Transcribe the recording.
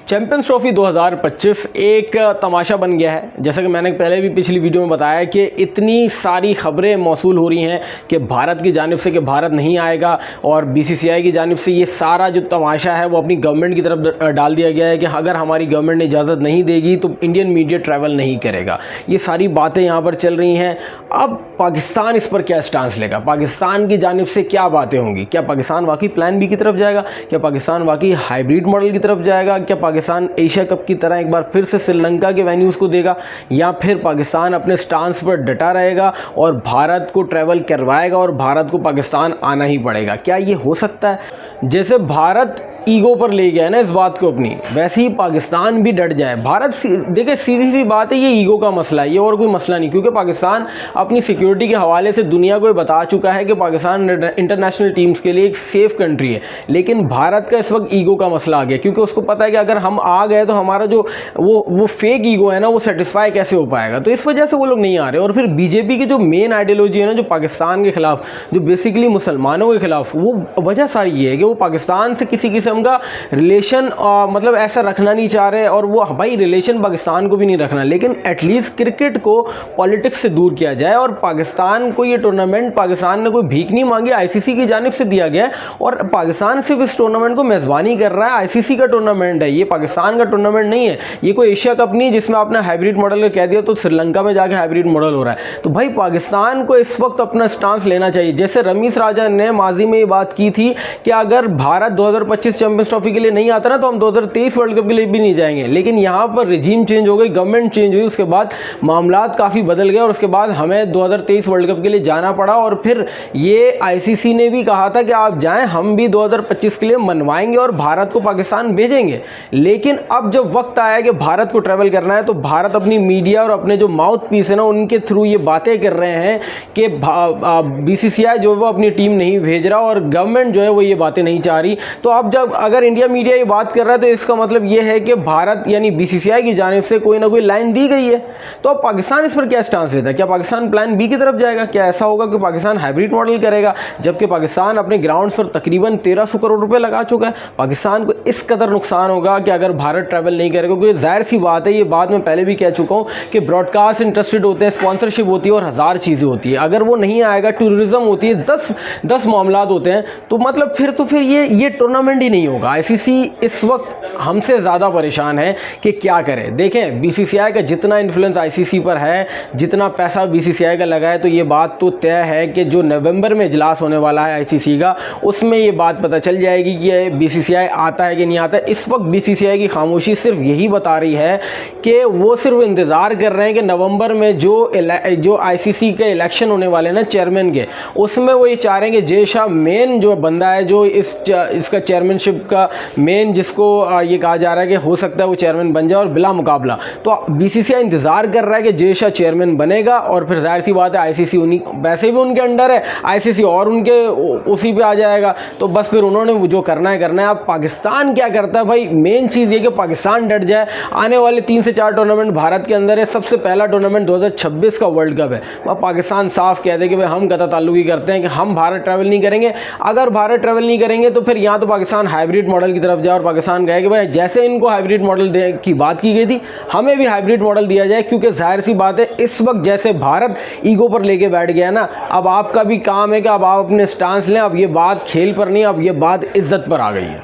Champions trophy 2025 एक तमाशा बन गया है। जैसा कि मैंने पहले भी पिछली वीडियो में बताया कि इतनी सारी खबरें मौसूल हो रही हैं कि भारत की जानिब से कि भारत नहीं आएगा, और बीसीसीआई की जानिब से ये सारा जो तमाशा है वो अपनी गवर्नमेंट की तरफ डाल दिया गया है कि अगर हमारी गवर्नमेंट इजाज़त नहीं देगी तो इंडियन मीडिया ट्रैवल नहीं करेगा। ये सारी बातें यहाँ पर चल रही हैं। अब पाकिस्तान इस पर क्या स्टांस लेगा, पाकिस्तान की जानिब से क्या बातें होंगी, क्या पाकिस्तान वाकई प्लान बी की तरफ जाएगा, क्या पाकिस्तान वाकई हाइब्रिड मॉडल की तरफ जाएगा, क्या पाकिस्तान एशिया कप की तरह एक बार फिर से श्रीलंका के वेन्यूज़ को देगा, या फिर पाकिस्तान अपने स्टांस पर डटा रहेगा और भारत को ट्रैवल करवाएगा और भारत को पाकिस्तान आना ही पड़ेगा। क्या ये हो सकता है? जैसे भारत ईगो पर ले गया है ना इस बात को अपनी, वैसे ही पाकिस्तान भी डट जाए। भारत देखिए सीधी सी बात है, ये ईगो का मसला है, ये और कोई मसला नहीं, क्योंकि पाकिस्तान अपनी सिक्योरिटी के हवाले से दुनिया को बता चुका है कि पाकिस्तान इंटरनेशनल टीम्स के लिए एक सेफ कंट्री है। लेकिन भारत का इस वक्त ईगो का मसला आ गया, क्योंकि उसको पता है कि अगर हम आ गए तो हमारा जो वो फेक ईगो है ना वो सेटिस्फाई कैसे हो पाएगा। तो इस वजह से वो लोग नहीं आ रहे। और फिर बीजेपी की जो मेन आइडियोलॉजी है ना, जो पाकिस्तान के खिलाफ, जो बेसिकली मुसलमानों के खिलाफ, वो वजह सारी ये है कि वो पाकिस्तान से किसी किस्म का रिलेशन मतलब ऐसा रखना नहीं चाह रहे। और वो भाई रिलेशन पाकिस्तान को भी नहीं रखना, लेकिन एटलीस्ट क्रिकेट को पॉलिटिक्स से दूर किया जाए। और पाकिस्तान को ये टूर्नामेंट, पाकिस्तान ने कोई भीख नहीं मांगी, आईसीसी की जानिब से दिया गया है और पाकिस्तान सिर्फ इस टूर्नामेंट को मेज़बानी कर रहा है। आईसीसी का टूर्नामेंट है ये, पाकिस्तान का टूर्नामेंट नहीं है। ये कोई एशिया कप नहीं जिसमें आपने हाइब्रिड मॉडल कह दिया तो श्रीलंका में जाके हाइब्रिड मॉडल हो रहा है। तो भाई पाकिस्तान को इस वक्त अपना स्टांस लेना चाहिए। जैसे रमीज राजा ने माजी में ये बात की थी कि अगर भारत 2025 चैंपियंस ट्रॉफी के लिए नहीं आता ना तो हम 2023 वर्ल्ड कप के लिए भी नहीं जाएंगे। लेकिन यहाँ पर रिजीम चेंज हो गई, गवर्नमेंट चेंज हुई, उसके बाद मामलात काफ़ी बदल गए और उसके बाद हमें 2023 वर्ल्ड कप के लिए जाना पड़ा। और फिर ये आईसीसी ने भी कहा था कि आप जाएं, हम भी 2025 के लिए मनवाएंगे और भारत को पाकिस्तान भेजेंगे। लेकिन अब जब वक्त आया कि भारत को ट्रैवल करना है तो भारत अपनी मीडिया और अपने जो माउथ पीस है ना उनके थ्रू ये बातें कर रहे हैं कि बीसीसीआई जो है वो अपनी टीम नहीं भेज रहा और गवर्नमेंट जो है वो ये बातें नहीं चाह रही। तो अब जब अगर इंडिया मीडिया ये बात कर रहा है तो इसका मतलब ये है कि भारत यानी बीसीसीआई की जानिब से कोई ना कोई लाइन दी गई है। तो अब पाकिस्तान इस पर क्या स्टांस लेता है? क्या पाकिस्तान प्लान बी की तरफ जाएगा? क्या ऐसा होगा कि पाकिस्तान हाइब्रिड मॉडल करेगा, जबकि पाकिस्तान अपने ग्राउंड्स पर तकरीबन 1300 करोड़ रुपए लगा चुका है? पाकिस्तान को इस कदर नुकसान होगा कि अगर भारत ट्रैवल नहीं करेगा, क्योंकि जाहिर सी बात है, ये बात मैं पहले भी कह चुका हूँ कि ब्रॉडकास्ट इंटरेस्टेड होते हैं, स्पॉन्सरशिप होती है और हज़ार चीज़ें होती है। अगर वो नहीं आएगा, टूरिज्म होती है, 10 मामलात होते हैं, तो मतलब फिर ये टूर्नामेंट ही नहीं होगा। आईसीसी इस वक्त हमसे ज़्यादा परेशान है कि क्या करें। देखें बीसीसीआई का जितना इन्फ्लुएंस आईसीसी पर है, जितना पैसा बीसीसीआई का लगा है, तो ये बात तो तय है कि जो नवंबर में इजलास होने वाला है आईसीसी का, उसमें ये बात पता चल जाएगी कि बीसीसीआई आता है कि नहीं आता है। इस वक्त बीसीसीआई की खामोशी सिर्फ यही बता रही है कि वो सिर्फ इंतज़ार कर रहे हैं कि नवंबर में जो आईसीसी के इलेक्शन होने वाले हैं ना चेयरमैन के, उसमें वो ये चाह रहे हैं कि जय शाह मेन जो बंदा है, जो इसका चेयरमैनशिप का मेन, जिसको ये कहा जा रहा है कि हो सकता है वो चेयरमैन बन जाए और बिला मुकाबला। तो बीसीसीआई इंतजार कर रहा है कि जय शाह चेयरमैन बनेगा और फिर जाहिर सी बात है आईसीसी वैसे भी उनके अंडर है, आईसीसी और उनके उसी पे आ जाएगा। तो बस फिर उन्होंने जो करना है करना है। अब पाकिस्तान क्या करता है भाई, मेन चीज़ ये कि पाकिस्तान डट जाए। आने वाले 3 से 4 टूर्नामेंट भारत के अंदर है, सबसे पहला टूर्नामेंट 2026 का वर्ल्ड कप है। वह पाकिस्तान साफ कह दे कि भाई हम कतई ताल्लुकी करते हैं कि हम भारत ट्रैवल नहीं करेंगे। अगर भारत ट्रैवल नहीं करेंगे तो फिर यहाँ तो पाकिस्तान हाइब्रिड मॉडल की तरफ जाए और पाकिस्तान कहे कि भाई जैसे इनको हाइब्रिड मॉडल की बात की गई थी, हमें भी हाइब्रिड मॉडल दिया जाए। क्योंकि जाहिर सी बात है, इस वक्त जैसे भारत ईगो पर लेके बैठ गया ना, अब आपका भी काम है कि अब आप अपने स्टांस लें। अब ये बात खेल पर नहीं, अब ये बात इज्जत पर आ गई है।